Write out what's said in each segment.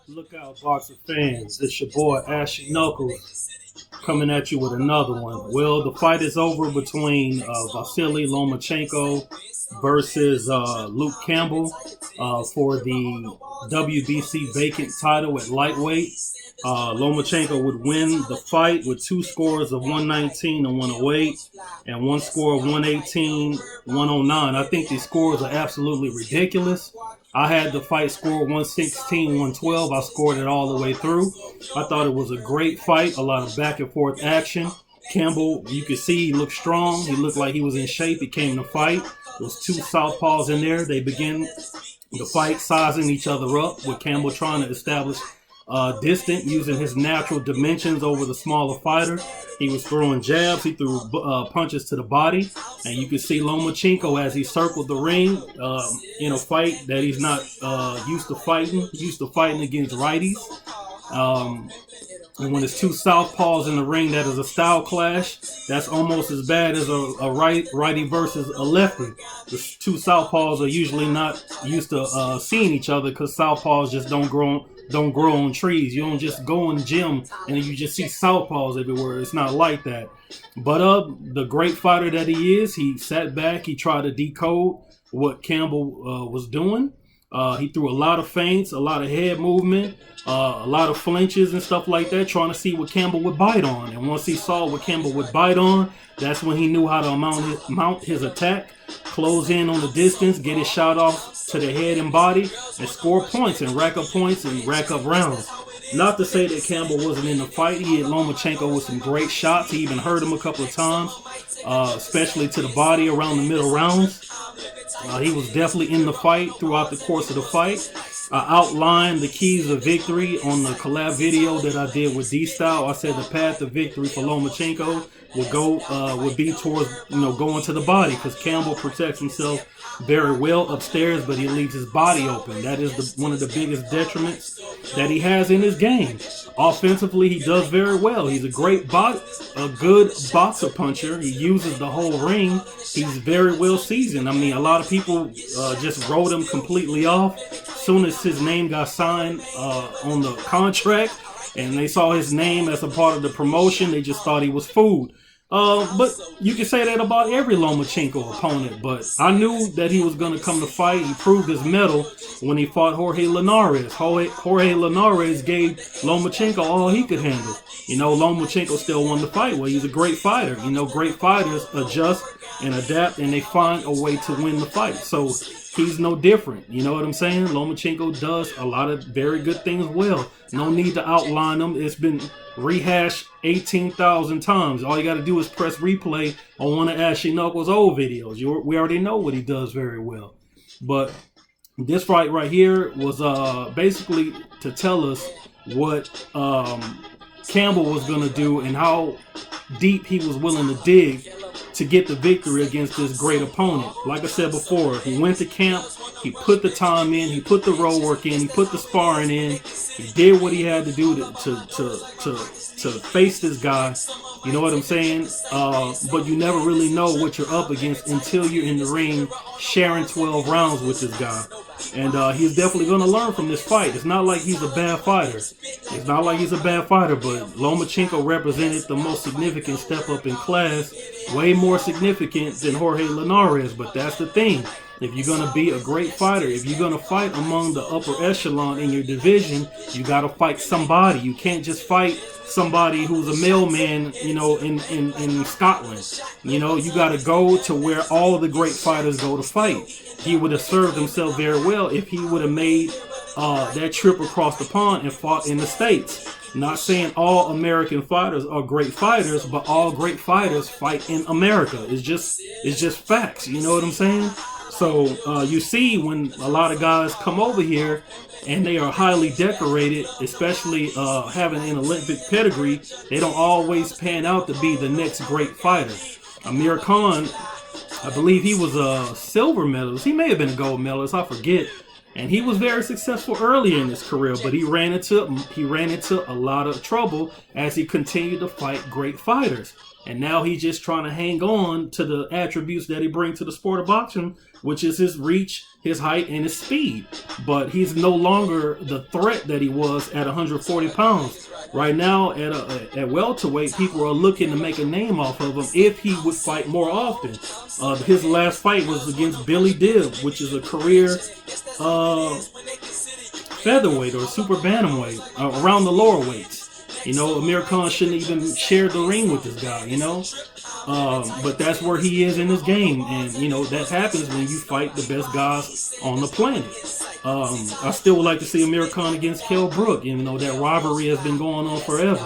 Look out, boxer fans. It's your boy Ashley Knuckles coming at you with another one. Well, the fight is over between Vasily Lomachenko versus Luke Campbell for the WBC vacant title at lightweight. Lomachenko would win the fight with two scores of 119 and 108 and one score of 118, 109. I think these scores are absolutely ridiculous. I had the fight score 116, 112. I scored it all the way through. I thought it was a great fight, a lot of back and forth action. Campbell, you could see he looked strong. He looked like he was in shape. He came to fight. There was two southpaws in there. They began the fight sizing each other up with Campbell trying to establish distant, using his natural dimensions over the smaller fighter. He was throwing jabs, he threw punches to the body, and you could see Lomachenko as he circled the ring in a fight that he's not used to fighting. He's used to fighting against righties. And when it's two southpaws in the ring, that is a style clash. That's almost as bad as a righty versus a lefty. The two southpaws are usually not used to seeing each other because southpaws just don't grow on trees. You don't just go in the gym and you just see southpaws everywhere. It's not like that. But the great fighter that he is, he sat back. He tried to decode what Campbell was doing. He threw a lot of feints, a lot of head movement, a lot of flinches and stuff like that, trying to see what Campbell would bite on. And once he saw what Campbell would bite on, that's when he knew how to mount his attack, close in on the distance, get his shot off to the head and body, and score points and rack up rounds. Not to say that Campbell wasn't in the fight. He hit Lomachenko with some great shots. He even hurt him a couple of times, especially to the body around the middle rounds. He was definitely in the fight throughout the course of the fight. I outlined the keys of victory on the collab video that I did with D-Style. I said the path to victory for Lomachenko would be towards going to the body, because Campbell protects himself very well upstairs, but he leaves his body open. That is one of the biggest detriments that he has in his game. Offensively, he does very well. He's a good boxer puncher. He uses the whole ring. He's very well seasoned. I mean, a lot of people just wrote him completely off. As soon as his name got signed on the contract and they saw his name as a part of the promotion, they just thought he was food. But you can say that about every Lomachenko opponent. But I knew that he was going to come to fight. He proved his mettle when he fought Jorge Linares. Jorge Linares gave Lomachenko all he could handle. Lomachenko still won the fight. Well, he's a great fighter. Great fighters adjust and adapt, and they find a way to win the fight. So he's no different. You know what I'm saying? Lomachenko does a lot of very good things well. No need to outline them. It's been rehashed 18,000 times. All you got to do is press replay on one of Ashley Knuckles' old videos. We already know what he does very well. But this fight right here was basically to tell us what Campbell was going to do and how deep he was willing to dig to get the victory against this great opponent. Like I said before, he went to camp, he put the time in, he put the road work in, he put the sparring in, he did what he had to do to face this guy. You know what I'm saying? But you never really know what you're up against until you're in the ring sharing 12 rounds with this guy. And he's definitely going to learn from this fight. It's not like he's a bad fighter. But Lomachenko represented the most significant step up in class, way more significant than Jorge Linares. But that's the thing. If you're going to be a great fighter, if you're going to fight among the upper echelon in your division, you got to fight somebody. You can't just fight somebody who's a mailman, in Scotland. You got to go to where all the great fighters go to fight. He would have served himself very well if he would have made that trip across the pond and fought in the States. Not saying all American fighters are great fighters, but all great fighters fight in America. It's just facts. You know what I'm saying? So you see when a lot of guys come over here and they are highly decorated, especially having an Olympic pedigree, they don't always pan out to be the next great fighter. Amir Khan, I believe he was a silver medalist. He may have been a gold medalist, I forget. And he was very successful early in his career, but he ran into a lot of trouble as he continued to fight great fighters. And now he's just trying to hang on to the attributes that he brings to the sport of boxing, which is his reach, his height, and his speed. But he's no longer the threat that he was at 140 pounds. Right now, at welterweight, people are looking to make a name off of him if he would fight more often. His last fight was against Billy Dibb, which is a career featherweight or super bantamweight, around the lower weights. You know, Amir Khan shouldn't even share the ring with this guy, you know. But that's where he is in this game. And, you know, that happens when you fight the best guys on the planet. I still would like to see Amir Khan against Kell Brook. You know, that rivalry has been going on forever.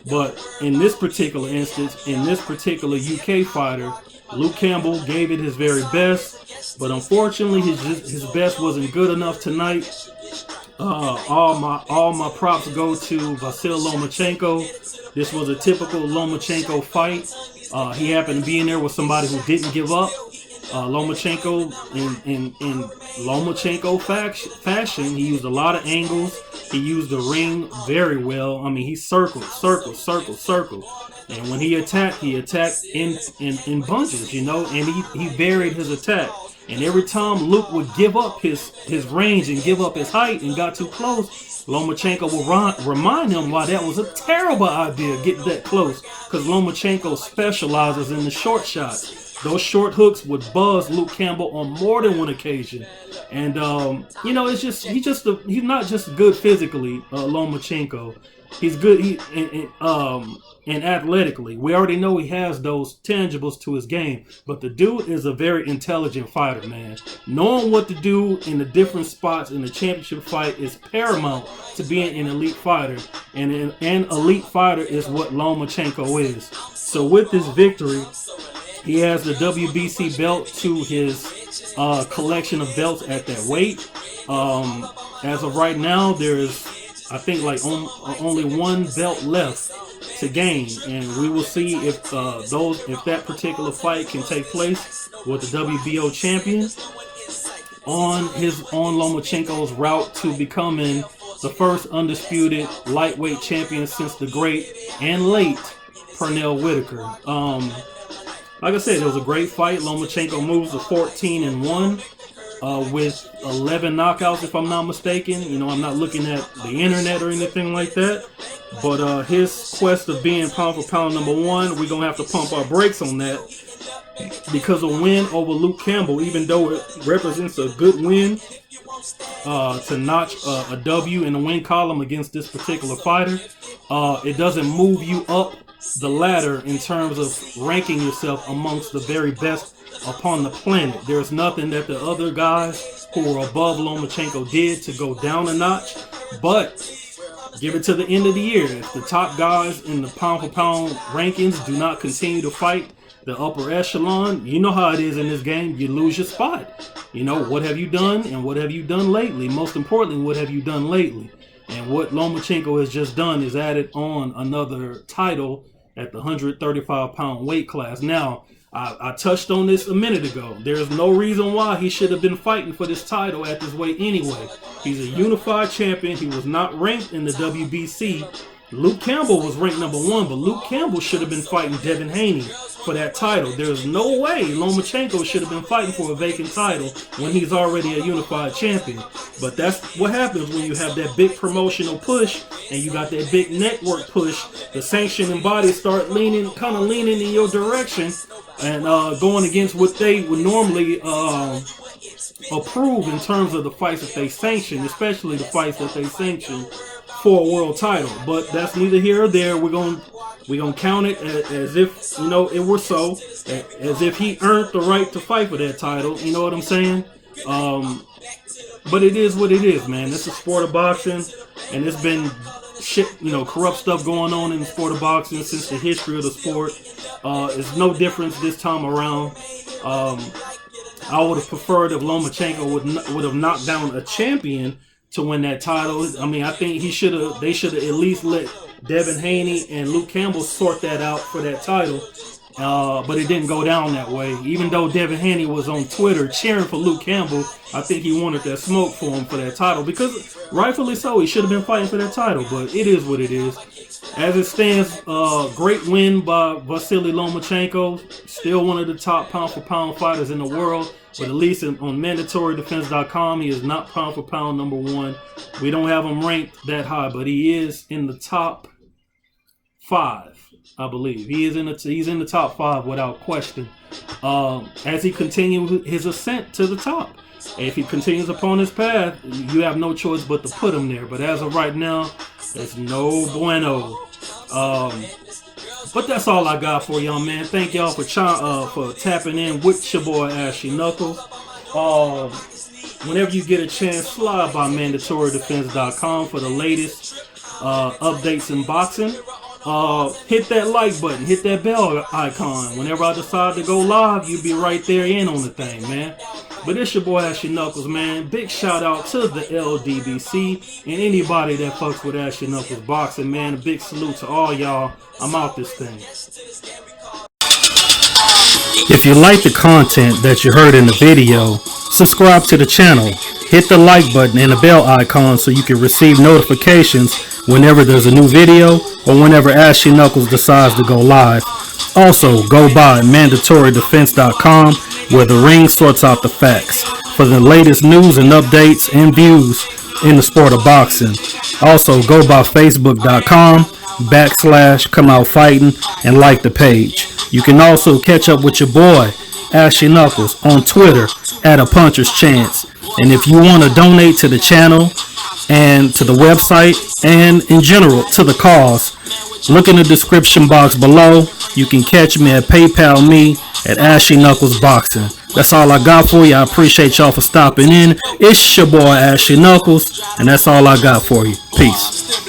But in this particular instance, in this particular UK fighter, Luke Campbell gave it his very best. But unfortunately, his best wasn't good enough tonight. All my props go to Vasyl Lomachenko. This was a typical Lomachenko fight. He happened to be in there with somebody who didn't give up. Lomachenko, in Lomachenko fashion, he used a lot of angles. He used the ring very well. I mean, he circled. And when he attacked in bunches, you know, and he varied his attack. And every time Luke would give up his range and give up his height and got too close, Lomachenko will remind him why that was a terrible idea, getting that close. Because Lomachenko specializes in the short shots. Those short hooks would buzz Luke Campbell on more than one occasion. And, you know, he's not just good physically, Lomachenko. He's good and athletically. We already know he has those tangibles to his game. But the dude is a very intelligent fighter, man. Knowing what to do in the different spots in the championship fight is paramount to being an elite fighter. And an elite fighter is what Lomachenko is. So with this victory, he has the WBC belt to his collection of belts at that weight. As of right now, there's, I think, like only one belt left to gain, and we will see if that particular fight can take place with the WBO champion on Lomachenko's route to becoming the first undisputed lightweight champion since the great and late Pernell Whitaker. Like I said, it was a great fight. Lomachenko moves to 14-1. With 11 knockouts, if I'm not mistaken. You know, I'm not looking at the internet or anything like that. But his quest of being pound for pound #1, we're going to have to pump our brakes on that. Because a win over Luke Campbell, even though it represents a good win, to notch a W in the win column against this particular fighter, it doesn't move you up the ladder in terms of ranking yourself amongst the very best upon the planet. There's nothing that the other guys who are above Lomachenko did to go down a notch. But give it to the end of the year. If the top guys in the pound for pound rankings do not continue to fight the upper echelon, you know how it is in this game. You lose your spot. You know, what have you done and what have you done lately? Most importantly, what have you done lately? And what Lomachenko has just done is added on another title at the 135-pound weight class. Now, I touched on this a minute ago. There's no reason why he should have been fighting for this title at this weight anyway. He's a unified champion. He was not ranked in the WBC. Luke Campbell was ranked #1, but Luke Campbell should have been fighting Devin Haney for that title. There's no way Lomachenko should have been fighting for a vacant title when he's already a unified champion. But that's what happens when you have that big promotional push and you got that big network push. The sanctioning bodies start kind of leaning in your direction and going against what they would normally approve in terms of the fights that they sanction, especially the fights that they sanction for a world title. But that's neither here or there. We're gonna count it as if, you know, it were so, as if he earned the right to fight for that title. You know what I'm saying? But it is what it is, man. It's a sport of boxing, and it's been shit, you know, corrupt stuff going on in the sport of boxing since the history of the sport. It's no difference this time around. I would have preferred if Lomachenko would have knocked down a champion to win that title. I mean, I think they should have at least let Devin Haney and Luke Campbell sort that out for that title. but it didn't go down that way. Even though Devin Haney was on Twitter cheering for Luke Campbell, I think he wanted that smoke for him for that title, because rightfully so, he should have been fighting for that title, but it is what it is. As it stands, great win by Vasily Lomachenko, still one of the top pound-for-pound fighters in the world, but at least on MandatoryDefense.com, he is not pound-for-pound number one. We don't have him ranked that high, but he is in the top 5, I believe. He's in the top 5 without question. As he continues his ascent to the top. If he continues upon his path, you have no choice but to put him there. But as of right now, it's no bueno. But that's all I got for y'all, man. Thank y'all for tapping in with your boy Ashy Knuckles. Whenever you get a chance, slide by MandatoryDefense.com for the latest updates in boxing. Hit that like button, hit that bell icon. Whenever I decide to go live, you'll be right there in on the thing, man. But it's your boy Ashy Knuckles, man. Big shout out to the LDBC and anybody that fucks with Ashy Knuckles boxing, man. A big salute to all y'all. I'm out this thing. If you like the content that you heard in the video, subscribe to the channel. Hit the like button and the bell icon so you can receive notifications whenever there's a new video or whenever Ashy Knuckles decides to go live. Also, go by MandatoryDefense.com where the ring sorts out the facts for the latest news and updates and views in the sport of boxing. Also, go by Facebook.com/Come Out Fighting and like the page. You can also catch up with your boy Ashy Knuckles on Twitter at A Puncher's Chance. And if you want to donate to the channel and to the website and in general to the cause, look in the description box below. You can catch me at PayPal me at Ashy Knuckles Boxing. That's all I got for you. I appreciate y'all for stopping in. It's your boy Ashy Knuckles, and that's all I got for you. Peace.